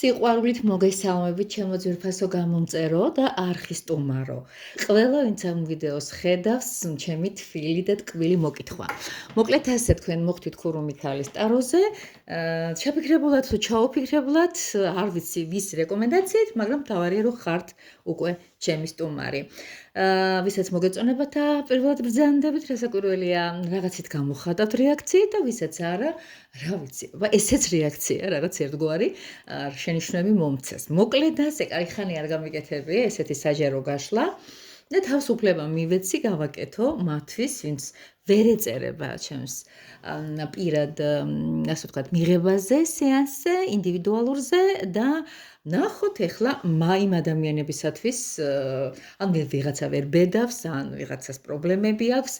სიყვარულით მოგესალმებით, ჩემო ძვირფასო გამომწერო და არხის სტუმარო. ყველა ვინც ამ ვიდეოს ხედავს, ჩემი თბილი და ტკბილი მოკითხვა. მოკლედ ასე თქვენ მოხდით ქურუმითალის ტაროზე, ჩაფიქრებულად თუ ჩაუფიქრებულად, არ ვიცი ვის რეკომენდაციით, მაგრამ თავარია რომ ხართ უკვე ჩემი სტუმარი. ვისაც მოგეწონება და პირველად ბრძანდებით, რასაკვირველია, რაღაცით გამოხატავთ რეაქციით და ვისაც არა, რა ვიცი, ესეც რეაქცია, რაღაც ერთგვარი შენიშვნები მომცეს. მოკლედ ასე, კაი ხანი არ გამიკეთები, ესეთი საჯარო გაშლა და თავისუფლება მივეცი გავაკეთო მათთვის, ვინც ვერ ეწერება ჩემს პირად, ასე ვთქვათ, მიღებაზე, სეანსზე, ინდივიდუალურზე და ნახოთ ახლა იმ ადამიანებისათვის, ან ვიღაცა ვერ ბედავს, ან ვიღაცას პრობლემები აქვს,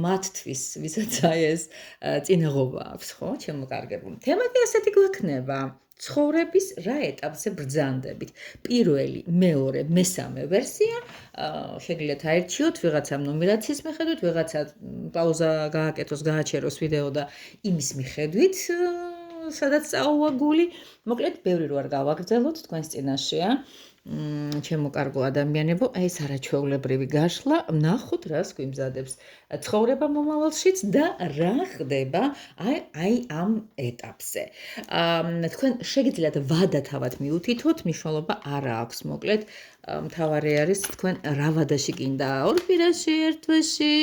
მათთვის, ვისაც აი ეს წინაღობა აქვს, ხო, ჩემო კარგებული. თემა კი ასეთი გვექნება. ცხოვრების რა ეტაპზე ბრძანდებით. პირველი, მეორე, მესამე ვერსია, შეგიძლიათ აერჩიოთ ვიღაცა ნუმერაციის მიხედვით, ვიღაცა პაუზა გააკეთოს, გააჩეროს ვიდეო და იმის მიხედვით, სადაც წაუვა გული. მოკლედ, ბევრი რო არ გავაგრძელოთ თქვენს წინაშეა. ჩემო კარგო ადამიანებო, აი ეს არაჩვეულებრივი გაშლა, ნახოთ რას გვიმზადებს ცხოვრება მომავალშიც და რა ხდება აი ამ ეტაპზე. თქვენ შეგიძლიათ ვადა თავად მიუთითოთ, მნიშვნელობა არა აქვს, მოკლედ მთავარი არის თქვენ რა ვადაში გინდა 2 კვირაში, 1 თვეში,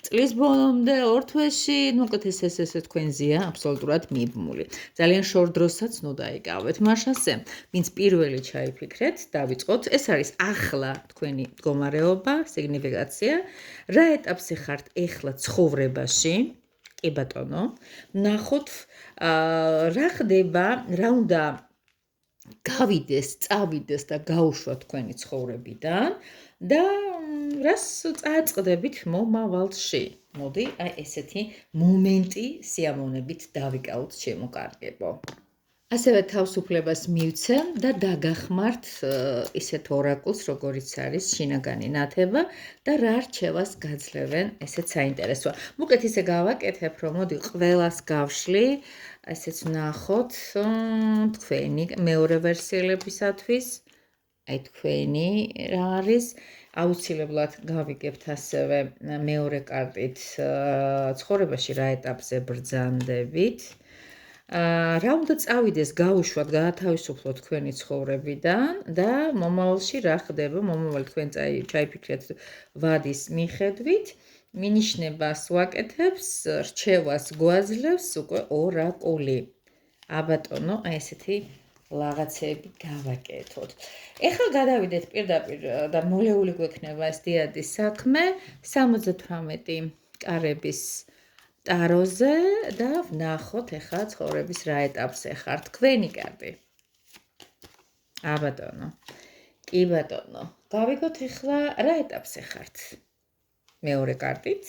წლის ბოლომდე 2 თვეში, მოკლედ ეს თქვენზეა აბსოლუტურად მიბმული. ძალიან შორ დროსაც ნუ დაიკავეთ. მაშასე, ვინც პირველი ჩაიფიქრეთ, დავიწყოთ. ეს არის ახლა თქვენი მდგომარეობა, სიგნიფიკაცია. რა ეტაპზე ხართ ახლა ცხოვრებაში? კი ბატონო. ნახოთ რა ხდება, რა უნდა გავიდეს, წავიდეს და გაუშვათ თქვენი ცხოვრებიდან და რას წააწყდებით მომავალში. მოდი, აი ესეთი მომენტი სიამოვნებით დავიკავოთ, ჩემო კარგებო. ასევე თავისუფლებას მივცემ და დაგახმართ ისეთ ორაკულს, როგორიც არის შინაგანი ნათება და რა რჩევას გაძლევენ, ესეც საინტერესოა. მოკლედ ისე გავაკეთებ, რომ მოდი ყველას გავშლი, ესეც ვნახოთ თქვენი მეორე ვერსიელებისათვის. აი თქვენი რა არის? აუცილებლად გავიგებთ ასევე მეორე კარტით ცხოვრებაში რა ეტაპზე ბრძანდებით. რა უნდა წავიდეს, გაუშვათ, გაათავისუფლოთ თქვენი ცხოვრებიდან და მომავალში რა ხდება, მომავალი თქვენ ჩაიფიქრეთ ვადის მიხედვით, მინიშნებას ვაკეთებს, რჩევას გვაძლევს უკვე ორაკული. აბატონო, აი ესეთი რაღაცები გავაკეთოთ. ეხლა გადავიდეთ პირდაპირ და მოლეული გვექნება ეს დიადის საქმე 78 კარების ტაროზე და ვნახოთ ახლა ცხოვრების რა ეტაპზე ხარ თქვენი კარტი. აბატონო. კი ბატონო. გავიგოთ ახლა რა ეტაპზე ხართ. მეორე კარტით.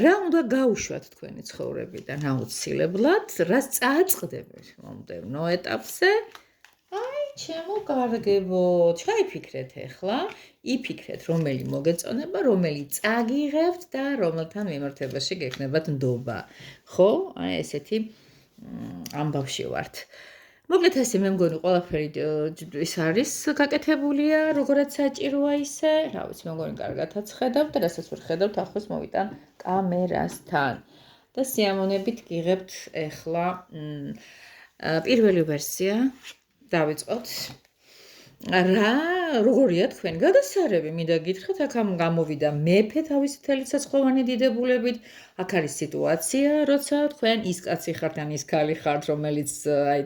რა უნდა გაუშვათ თქვენი ცხოვრებიდან აუცილებლად, რას წააწყდებით მომდევნო ეტაპზე? აი, ჩემო კარგებო, ჩაიფიქრეთ ახლა, იფიქრეთ რომელი მოგეწონება, რომელი წაგიღებთ და რომელთან მიმართებაში გექნებათ ნდობა. ხო? აი ესეთი ამბავში ვართ. მოკლედ ასე მე მგონი ყველაფერი ის არის გაკეთებულია, როგორაც საჭიროა ისე, რა ვიცი, მე მგონი კარგადაც ხედავთ და რასაც ვერ ხედავთ, ახლოს მოვიტან კამერასთან. და სიამოვნებით გიღებთ ახლა პირველი ვერსია. დავიწყოთ. როგორია თქვენი გადასარევი? მინდა გითხრათ, აქ გამოვიდა მეფე თავისი თელიცაცხოვანი დიდებულებით. აქ არის სიტუაცია, როცა თქვენ ის კაცი ხართ ან ის ქალი ხართ, რომელიც აი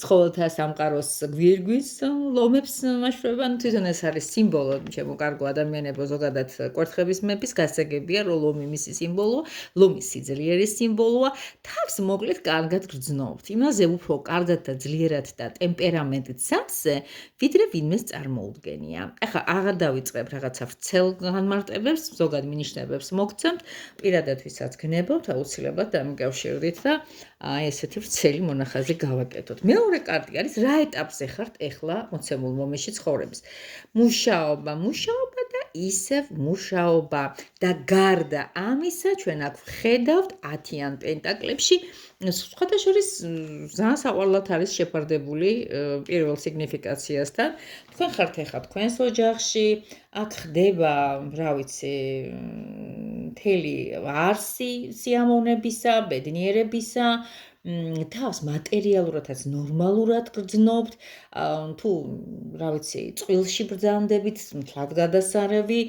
ცხოველთა სამყაროს გვირგვის ლომებს მაშვება. თვითონ ეს არის სიმბოლო, ჩემო კარგო ადამიანებო, ზოგადად კვერთხების მეფის გასაგებია, რომ ლომი მისი სიმბოლოა, ლომი სიძლიერის სიმბოლოა. თავს მოკლედ კარგად გრძნობთ. იმაზე უფრო კარგად და ძლიერად და ტემპერამენტით სამსე, ვიდრე ვინმეს წარმოუდგენია. ახლა აღარ დავიწყებ რაღაცა ვრცელ განმარტებებს, ზოგად მინიშნებებს მოგცემთ, პირადად ვისაც გნებავთ, აუცილებლად დამიკავშირდით და აი ესეთი ვრცელი მონახაზი გავაკეთოთ. მეორე კარტი არის რა ეტაპზე ხართ ახლა მოცემულ მომენტში ცხოვრების. მუშაობა და ისევ მუშაობა და გარდა ამისა ჩვენ აქ ვხედავთ 10-იან პენტაკლებში სხვათა შორის ძალიან საყვარლად არის შეფარდებული პირველ სიგნიფიკაციასთან თქვენ ხართ ეხლა თქვენს ოჯახში აქ ხდება რა ვიცი მთელი არსი სიამოვნებისა ბედნიერებისა თავს მატერიალურადაც ნორმალურად გრძნობთ თუ რა ვიცი წყვილში ბრძანდებით მთლად გადასარევი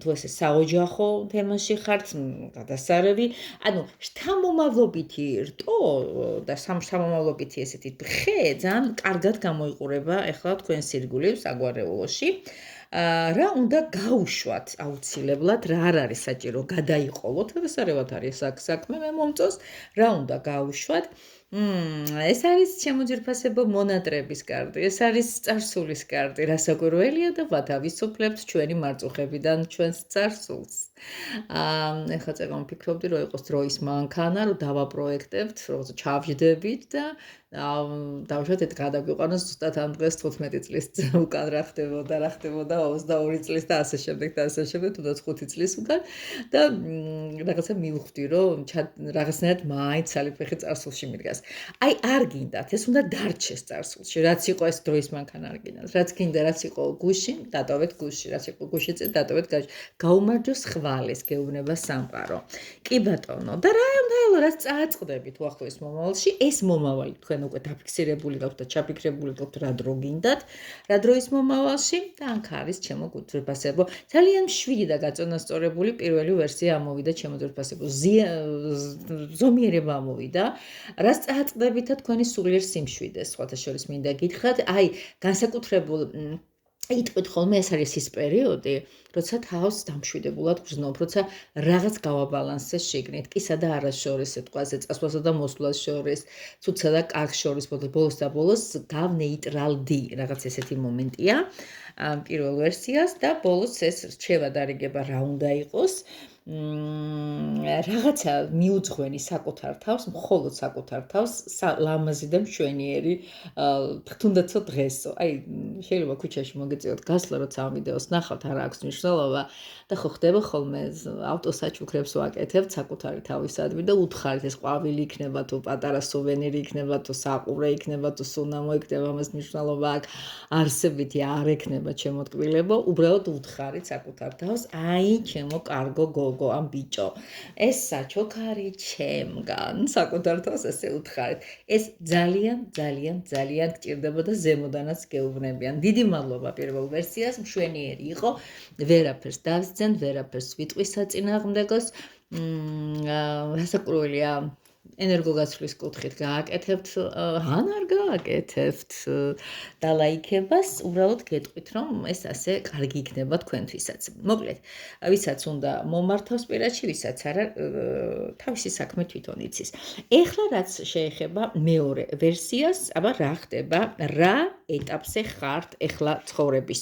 თუ ესე საოჯახო თემაში ხართ გადასარევი ანუ შთამომავლობითი რტო და შთამომავლობითი ესეთი ხე ძალიან კარგად გამოიყურება ახლა თქვენ სირგულივ საგვარეულოში რა უნდა გაუშვათ აუცილებლად რა არ არის საჭირო გადაიყოლოთ შესაძლებლად არის აქ საქმე მე მომწონს რა უნდა გაუშვათ ეს არის შემოძირფასებო მონატრების კარტი ეს არის წარსულის კარტი რასაკვირველია და ვათავისუფლებთ ჩვენი მარწუხებიდან ჩვენს წარსულს ეხლა წეგან ვფიქრობდი რომ იყოს დროის მანქანა რომ დავაპროექტებთ რომ ჩავჯდებით და დავუშვათ ეს გადაგვიყვანოს ზუსტად ამ დღეს 15 წლის უკან რა ხდებოდა 22 წლის და ასე შემდეგ თუნდაც 5 წლის უკან და რაღაცა მივხვდი რომ რაღაცნაირად მაინც ალიფეხი წარსულში მიდგას აი არ გინდათ ეს უნდა დარჩეს წარსულში რაც იყო ეს დროის მანქანა არ გინდათ რაც გინდა რაც იყო გუში დატოვეთ გუში რაც იყო გუში წინ დატოვეთ გაუმარჯოს ხვალეს გეუბნება სამყარო კი ბატონო და რა უნდა რაც წააწყდებით უახლოეს მომავალში ეს მომავალი თქვენ უკვე დაფიქსირებული გაქვთ და ჩაფიქრებული გაქვთ რა დრო გინდათ რა დროის მომავალში და აქ არის ჩემო გულწრფასებო ძალიან მშვიდი და გაწონასწორებული პირველი ვერსია ამოვიდა ჩემო გულწრფასებო ზომიერება ამოვიდა რას წააწყდებითა თქვენი სულიერ სიმშვიდეს სხვათა შორის მინდა გითხრათ აი განსაკუთრებულ იტყვით ხოლმე ეს არის ის პერიოდი როცა თავს დამშვიდებულად გრძნობ როცა რაღაც გავაბალანსე შიგნით კისა და არა შორის სიტყვაზე წასვლასა და მოსვლას შორის ცუცსა და კარგს შორის ბოლოს და ბოლოს გავნეიტრალდი რაღაც ესეთი მომენტია პირველ ვერსიას და ბოლოს ეს რჩევა დარიგება რა უნდა იყოს რაღაცა მიუძღვენი საკუთარ თავს, მხოლოდ საკუთარ თავს, ლამაზი და მშვენიერი, თუნდაც დღესო. აი, შეიძლება ქუჩაში მოგეწიოთ გასვლა, როცა ამ ვიდეოს ნახავთ, არ აქვს მნიშვნელობა და ხო ხდება ხოლმე ავტოსაჩუქრებს ვაკეთებთ საკუთარი თავისადმი და უთხარით ეს ყვავილი იქნება თუ პატარა სუვენირი იქნება თუ საყურე იქნება თუ სუნამო იქნება ამას მნიშვნელობა აქვს. არსებითი არ ექნება ჩემო ტკბილებო, უბრალოდ უთხარით საკუთარ თავს, აი, ჩემო კარგო გოგო ამ ბიჭო ეს საჩოქარი ჩემგან საკუთარ თავს ესე უთხარით ეს ძალიან გჭირდება და ზემოდანაც გეუბნებიან დიდი მადლობა პირველ ვერსიას მშვენიერი იყო ვერაფერს დავსძენ ვერაფერს ვიტყვი საწინააღმდეგოს რასაკვირველია ენერგოგაცვლის კუთხით გააკეთებთ ან არ გააკეთებთ და ლაიქებას უბრალოდ გეტყვით რომ ეს ასე კარგი იქნება თქვენთვისაც მოკლედ ვისაც უნდა მომართავს პირადში ვისაც არა თავისი საქმე თვითონ იცის ეხლა რაც შეეხება მეორე ვერსიას აბა რა ხდება რა ეტაპზე ხართ ეხლა ცხოვრების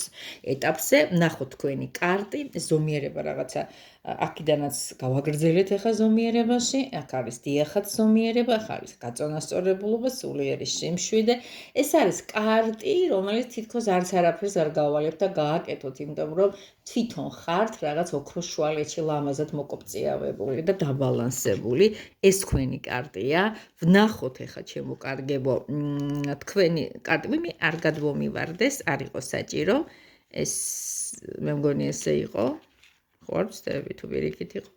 ეტაპზე ნახოთ თქვენი კარტი ზომიერება რაღაცა აქედანაც გავაგრძელეთ ახლა ზომიერებაში, აქ არის დიახაც ზომიერება, ახ არის გაწონასწორებულობა, სულიერი სიმშვიდე. ეს არის კარტი, რომელიც თითქოს არც არაფერს არ გავალებთ და გააკეთოთ, იმიტომ რომ თვითონ ხართ რაღაც ოქროს შუალედში ლამაზად მოკოპწიავებული და დაბალანსებული. ეს თქვენი კარტია. ვნახოთ ახლა ჩემო კარგებო, თქვენი კარტი მე არ გადმომივარდეს, არ იყო საჭირო. ეს მე მგონი ესე იყო. ხო ვწდები თუ პირიქით იყო.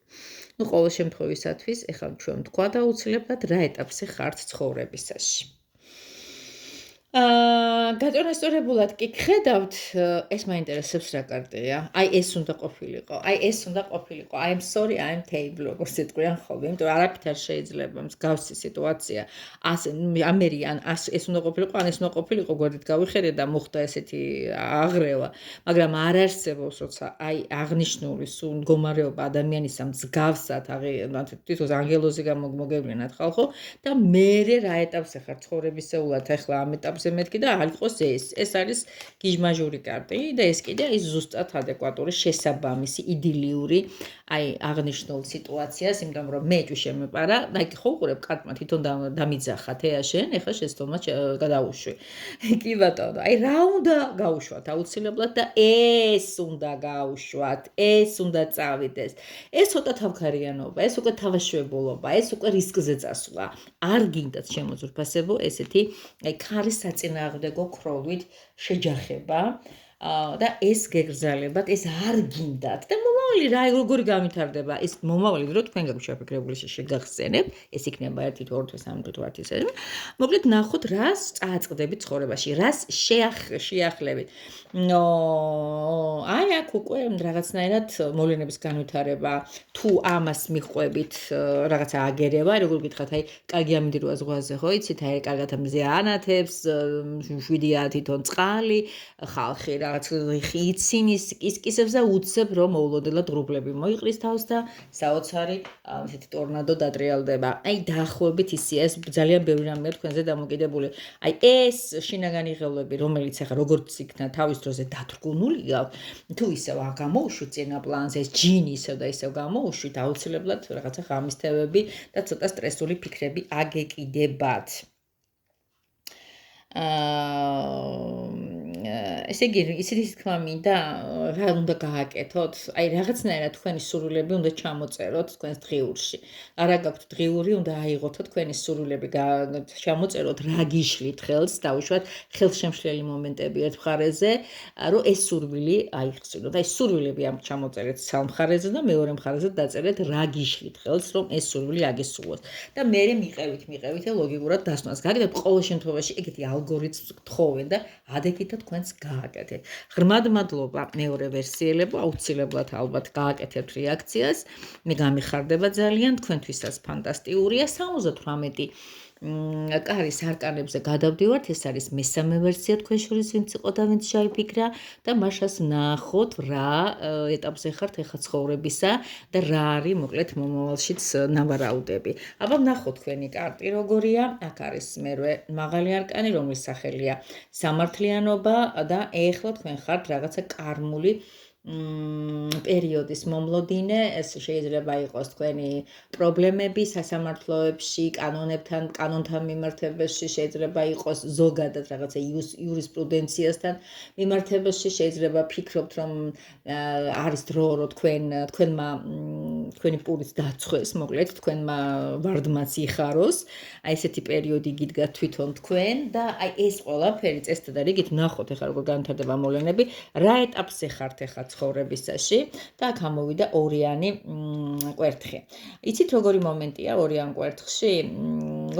ნუ ყოველ შემთხვევისათვის ეხლა ჩვენ თქვა და უცლებად რა ეტაპზე ხართ ცხოვრებისაში. გაწონასწორებულად კი ხედავთ, ეს მაინტერესებს რა კარტია. აი ეს უნდა ყოფილიყო. აი ეს უნდა ყოფილიყო. I am sorry, I am table, როგორც იტყვიან ხოლმე. იმიტომ რომ არაფრით არ შეიძლება მსგავსი სიტუაცია. ასე ამერიან ეს უნდა ყოფილიყო, ან ეს უნდა ყოფილიყო, გვერდით გავიხედე და მოხდა ესეთი აღრევა. მაგრამ არ არსებობს, როცა აი აღნიშნული სულ მდგომარეობა ადამიანისა მსგავსად თვითონ ანგელოზი გამოგმოგევლინათ ხალხო და მერე რა ეტაპზე ხარ ცხოვრებისეულად ახლა ამ ეტაპზე მეთქი და არ იყოს ეს არის გიჟმაჟური კარტი და ეს კიდე ის ზუსტად ადეკვატური შესაბამისი იდილიური აი აღნიშნულ სიტუაციას, იმიტომ რომ მე ჭუ შემეპარა, აი ხო უყურებ კარტმა თვითონ დამიძახა თეაშენ, ეხლა შეცდომა გადაუშვი. კი ბატონო, აი რა უნდა გაუშვათ აუცილებლად და ეს უნდა გაუშვათ, ეს უნდა წავიდეს. ეს ცოტა თავქარიანობა, ეს უკვე თავაშვებულობა, ეს უკვე რისკზე წასვლა. არ გინდათ შემოძვრფასებო ესეთი აი ქარის საწინააღმდეგო ქროლვით შეჯახება და ეს გეგრძალებათ, ეს არ გინდათ და მომავალი რა როგორი გამithარდება ეს მომავალი დრო თქვენ გაგვშაფიქრებული შეგახსენებ ეს იქნება 1 თვე 2 თვე 3 თვე 8 თვე მოკლედ ნახოთ რას წააწყდებით ცხოვრებაში რას შეახლებით აი აქ უკვე რაღაცნაირად მოვლენების განვითარება თუ ამას მიყვებით რაღაცა აგერება როგორ გითხრათ აი კარგი ამინდიროა ზღვაზე ხო იცით აი კარგად ამზე ანათებს 7-10 თვითონ წყალი ხალხი რაღაც ცინის კისკისებს და უცებ რომ მოულოდნელად ღრუბლები მოიყრის თავს და საოცარი ესეთი ტორნადო დატრიალდება. აი დაახლოებით ისეა ეს ძალიან ბევრი რამეა თქვენზე დამოკიდებული. აი ეს შინაგანი ღელვები რომელიც ახლა როგორც იქნა თავის დროზე დათრგუნული გაქვთ თუ ისევ აღმოუშვით წინა პლანზე ეს ჯინი ისევ და ისევ გამოუშვით აუცილებლად რაღაცა ღამისთევები და ცოტა სტრესული ფიქრები აგეკიდებათ. ესე იგი ისეთი თქმა მინდა რა უნდა გააკეთოთ აი რაღაცნაირად თქვენი სურვილები უნდა ჩამოწეროთ თქვენს დღიურში არა გაქვთ დღიური უნდა აიღოთო თქვენი სურვილები ჩამოწეროთ რა გიშლით ხელს დაუშვათ ხელშემშლელი მომენტები ერთ მხარეზე რომ ეს სურვილი აიხსნოთ აი სურვილები ამ ჩამოწერეთ სამ მხარეზე და მეორე მხარეზე დაწერეთ რა გიშლით ხელს რომ ეს სურვილი აგესრულოს და მე მიყევით ლოგიკურად დასვას გაგიდეთ ყოველ შემთხვევაში ეგეთი ალგორითმს გთხოვენ და ადეგითად თქვენს გააკეთეთ. ღრმად მადლობა მეორე ვერსიელებო, აუცილებლად ალბათ გააკეთებთ რეაქციას. მე გამიხარდება ძალიან, თქვენთვისაც ფანტასტიკურია 78 კარის არკანებზე გადავდივართ, ეს არის მესამე ვერსია თქვენ შორის ვინც იყო და ვინც შეიფიქრა და მაშას ნახოთ რა ეტაპზე ხართ ეხა ცხოვრებისა და რა არის მოკლედ მომავალშიც ნავარაუდები. აბა ნახოთ თქვენი კარტი როგორია, აქ არის მერვე მაღალი არკანი, რომლის სახელია სამართლიანობა და ეხლა თქვენ ხართ რაღაცა კარმული პერიოდის მომლოდინე, ეს შეიძლება იყოს თქვენი პრობლემები სასამართლოებში, კანონთან მიმართებაში, შეიძლება იყოს ზოგადად რაღაცა იურისპრუდენციასთან მიმართებაში, შეიძლება ფიქრობთ, რომ არის დრო, რომ თქვენი პურის დაცხვეს, მოკლედ თქვენმა ვარდმაც იხაროს, აი ესეთი პერიოდი გიდგათ თვითონ თქვენ და აი ეს ყველაფერი წესთა და რიგით ნახოთ ახლა როგორ განვითარდება მოვლენები, რა ეტაპზე ხართ ახლა ცხოვრებისაში და აქ ამოვიდა ორიანი კვერთხი. იცით როგორი მომენტია ორიან კვერთხში?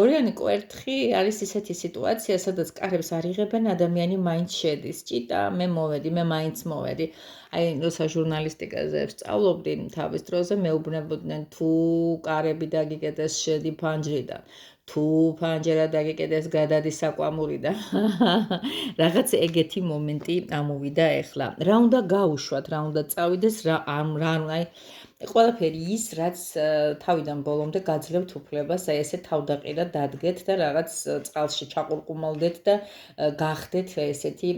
ორიანი კვერთხი არის ისეთი სიტუაცია, სადაც კარებს არ იღებენ, ადამიანი მაინც შედის. ჭიტა, მე მოვედი, მე მაინც მოვედი. აი, როცა ჟურნალისტიკაზე ვსწავლობდი თავის დროზე, მეუბნებოდნენ თუ კარები დაგიკეტეს შედი ფანჯრიდან. თუ ფანჯერა დაგიკეტეს გადადი საკვამურიდან. რაღაც ეგეთი მომენტი ამოვიდა ეხლა. რა უნდა გაუშვათ, რა უნდა წავიდეს, რა აი ყველაფერი ის, რაც თავიდან ბოლომდე გაძლევთ უფლებას, აი ესე თავდაყირად დადგეთ და რაღაც წყალში ჩაყურყუმალდეთ და გახდეთ ესეთი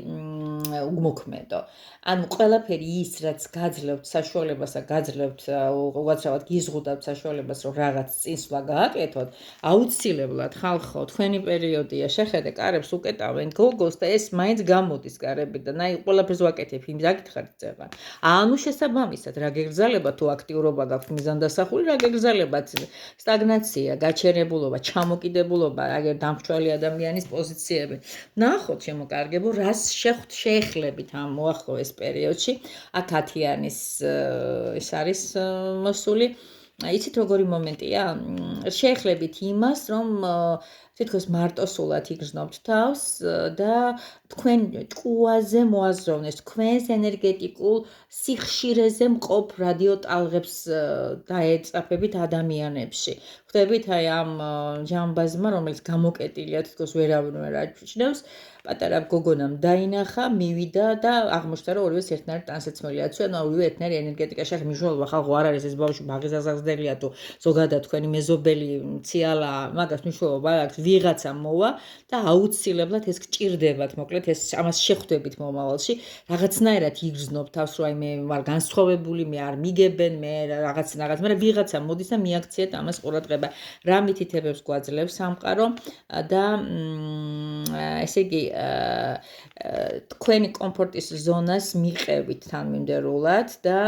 უგმოქმედო. ანუ ყველაფერი ის, რაც გაძლევთ საშუალებას და გაძლევთ უგაცრავად გიზღუდავთ საშუალებას, რომ რაღაც წინსვლა გააკეთოთ, აუცილებლად ხალხო, თქვენი პერიოდია, შეხედე კარებს უკეტავენ გოგოს და ეს მაინც გამოდის კარებიდან. აი ყველაფერს ვაკეთებ, იმ დაგითხარით წეღან. ანუ შესაბამისად, რა გეგრძალება თუ აქტიურობა გაქვთ მიზანდასახული, რა გეგრძალებათ სტაგნაცია, გაჩერებულობა, ჩამოკიდებულობა, აგერ დამრჩველი ადამიანის პოზიციები. ნახოთ შემოკარგებო, რას შეეხლებით ამ მოახლოეს პერიოდში. აქ 10-იანის ეს არის მოსული. იცით როგორი მომენტია? შეეხლებით იმას, რომ თითქოს მარტოსულად იგრძნობთ თავს და თქვენ ჭკუაზე მოაზროვნეს, თქვენს ენერგეტიკულ სიხშირეზე მყოფ რადიოტალღებს დაეწაფებით ადამიანებში. ხვდებით აი ამ ჯამბაზმა, რომელიც გამოკეტილია, თითქოს ვერავინ ვერ აჩვენებს, პატარა გოგონამ დაინახა, მივიდა და აღმოჩნდა, რომ ორივეს ერთნაირი ტანსაცმელია, ანუ ორივე ერთნაირი ენერგეტიკაში ახ მნიშვნელობა ხალხო არ არის ეს ბავშვი ბაღის აზაღზდელია თუ ზოგადად თქვენი მეზობელი ციალა, მაგას მნიშვნელობა აქვს ვიღაცა მოვა და აუცილებლად ეს გჭირდებათ, მოკლედ ეს ამას შეხვდებით მომავალში, რაღაცნაირად იგრძნობ თავს, რომ აი მე ვარ განსხვავებული, მე არ მიგებენ, მე რაღაც, მაგრამ ვიღაცა მოდის და მიაქციეთ ამას ყურადღება. რა მითითებებს გვაძლევს სამყარო და ესე იგი თქვენი კომფორტის ზონას მიყევით თანმიმდევრულად და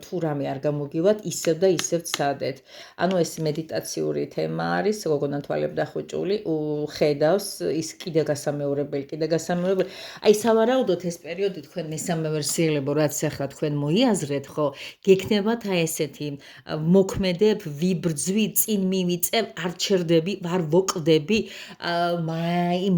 თუ რამე არ გამოგივათ, ისევ და ისევ ცადეთ. ანუ ეს მედიტაციური თემა არის, გოგონა თვალები დახუჭული, ხედავს ის კიდე გასამეორებელი. აი სავარაუდოდ ეს პერიოდი თქვენ მესამე ვერსიელებო, რაც ახლა თქვენ მოიაზრეთ, ხო, გექნებათ აი ესეთი მოქმედებ, ვიბრძვი, წინ მივიწევ, არ ჩერდები, არ ვოკლდები,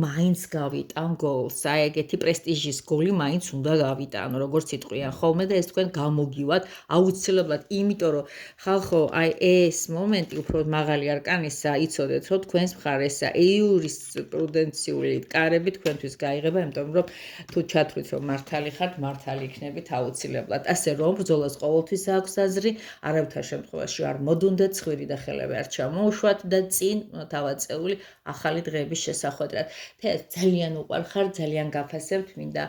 მაინც გავიტან გოლს. აი ეგეთი პრესტიჟის გოლი მაინც უნდა გავიტანო, როგორც იტყვიან ხოლმე და ეს თქვენ გამოგივათ აუცილებლად, იმიტომ რომ ხალხო, აი ეს მომენტი უფრო მაღალი არკანისა, იცოდეთ, რომ თქვენს მხარესა იურისპრუდენციული კარები თქვენთვის გაიღება, იმიტომ რომ თუ ჩათვლით, რომ მართალი ხართ, მართალი იქნებით აუცილებლად. ასე რომ ბრძოლას ყოველთვის აქვს აზრი, არავითარ შემთხვევაში არ მოდუნდეთ, ცხვირი და ხელები არ ჩამოუშვათ და წინ დავაწეული ახალი დღეების შესახვედრად. ძალიან უყვარხარ, ძალიან გაფასებთ, მინდა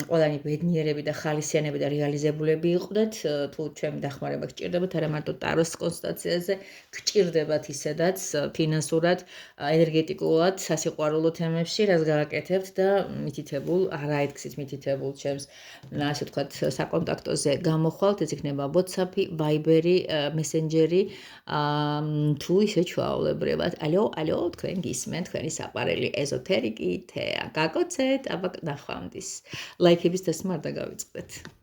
ყველანი ბედნიერები და ხალისიანები და რეალიზებულები იყვდეთ. თუ ჩემი დახმარება გჭირდებათ, არა მარტო ტაროს კონსტატაციაზე, გჭირდებათ ისედაც ფინანსურად, ენერგეტიკულად, სასიყვარულო თემებში, რაც გააკეთებთ და მითითებულ, არაერთგზით მითითებულ ჩემს, ასე ვთქვათ, საკონტაქტოზე გამოხვალთ, ეს იქნება WhatsApp-ი, Viber-ი, Messenger-ი, თუ ისე ჩვეულებრივად. ალო, თქვენ გისმენთ, თქვენი საყვარელი ეზოთერიკი, თეა. გაკოცეთ, აბა ნახვამდის. ლაიქების დასმა არ დაგავიწყდეთ.